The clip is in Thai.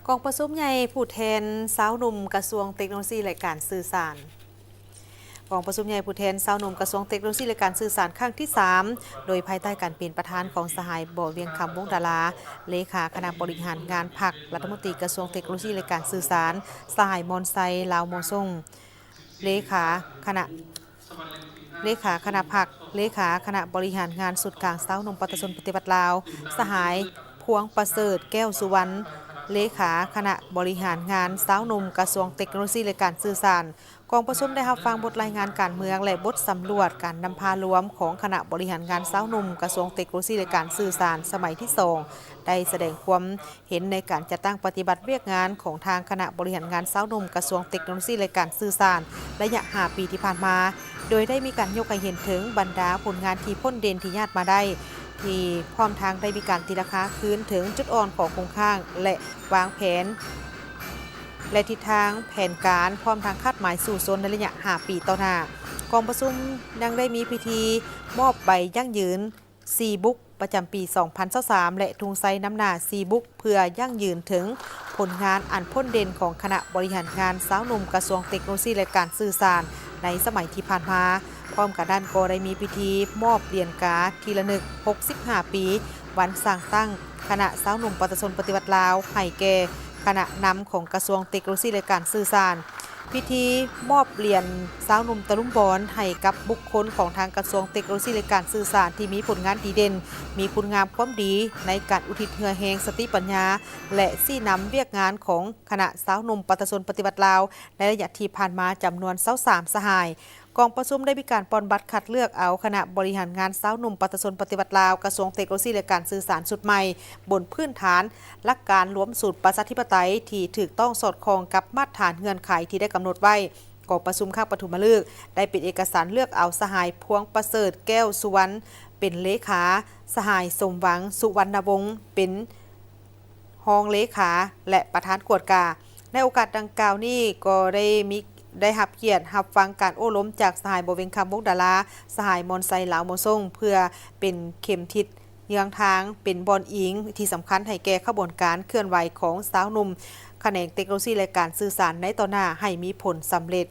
กองประชุมใหญ่ผู้แทนสาวหนุ่มกระทรวงเทคโนโลยีและการสื่อสารกองประชุมใหญ่ผู้แทนสาวหนุ่มกระทรวงเทคโนโลยีและการสื่อสารครั้งที่ 3โดยภายใต้การเป็นประธานของสหายบ่อเวียงคำวงดาราเลขาคณะบริหารงานพรรครัฐมนตรีกระทรวงเทคโนโลยีและการสื่อสารสหายมอนไซลาวโมซงเลขาคณะพรรคเลขาคณะบริหารงานสุดกลางสาวหนุ่มประชาชนปฏิบัติลาวสหายพวงประเสริฐแก้วสุวรรณเลขาคณะบริหารงานสาวหนุ่มกระทรวงเทคโนโลยีและการสื่อสารกองประชุมได้รับฟังบทรายงานการเมืองและบทสำรวจการนำพารวมของคณะบริหารงานสาวหนุ่มกระทรวงเทคโนโลยีและการสื่อสารสมัยที่ 2ได้แสดงความเห็นในการจัดตั้งปฏิบัติเวียกงานของทางคณะบริหารงานสาวหนุ่มกระทรวงเทคโนโลยีและการสื่อสารระยะ5 ปีที่ผ่านมาโดยได้มีการยกให้เห็นถึงบรรดาผลงานที่พ้นเด่นที่ญาติมาได้ที่พร้อมทางได้มีการตีราคาคืนถึงจุดอ่อนของโครงสร้างและวางแผนและทิศทางแผนการพร้อมทางคาดหมายสู่โซนในระยะ5 ปีต่อหน้ากองประชุมยังได้มีพิธีมอบใบยั่งยืนซีบุ๊กประจำปี 2023และทุงไซน้ำหนาซีบุ๊กเพื่อยั่งยืนถึงผลงานอันพ้นเด่นของคณะบริหารงานสาวหนุ่มกระทรวงเทคโนโลยีและการสื่อสารในสมัยที่ผ่านมาพร้อมกับด้านก็ได้มีพิธีมอบเหรียญกาทีละนึก65 ปีวันสร้างตั้งคณะสาวหนุ่มประชาชนปฏิบัติลาวให้แก่คณะนำของกระทรวงเทคโนโลยีและการสื่อสารพิธีมอบเหรียญสาวหนุ่มตะลุมบอลให้กับบุคคลของทางกระทรวงเทคโนโลยีและการสื่อสารที่มีผลงานดีเด่นมีคุณงามความดีในการอุทิศเหือแหงสติปัญญาและซี่นำเวียกงานของคณะสาวหนุ่มประชาชนปฏิบัติลาวในระยะที่ผ่านมาจำนวน23สหายกองประชุมได้มีการปอนบัตรคัดเลือกเอาคณะบริหารงานสาวหนุ่มประชาชนปฏิบัติลาวกระทรวงเทคโนโลยีและการสื่อสารสุดใหม่บนพื้นฐานหลักการรวมสูตรประชาธิปไตยที่ถูกต้องสอดคล้องกับมาตรฐานเงื่อนไขที่ได้กำหนดไว้กองประชุมข้างปฐุมฤกษ์ได้ปิดเอกสารเลือกเอาสหายพวงประเสริฐแก้วสุวรรณเป็นเลขาสหายสมหวังสุวรรณวงศ์เป็นรองเลขาและประธานกวดกาในโอกาสดังกล่าวนี้ก็ได้รับเกียรติรับฟังการโอ้ล้มจากสหายบ่อเวียงคำวงดาราสหายมอนไซลาวโมซงเพื่อเป็นเข็มทิศเยืองทางเป็นบอลอิงที่สำคัญให้แก่ขบวนการเคลื่อนไหวของสาวหนุ่มแขนงเทคโนโลยีและการสื่อสารในต่อหน้าให้มีผลสำเร็จ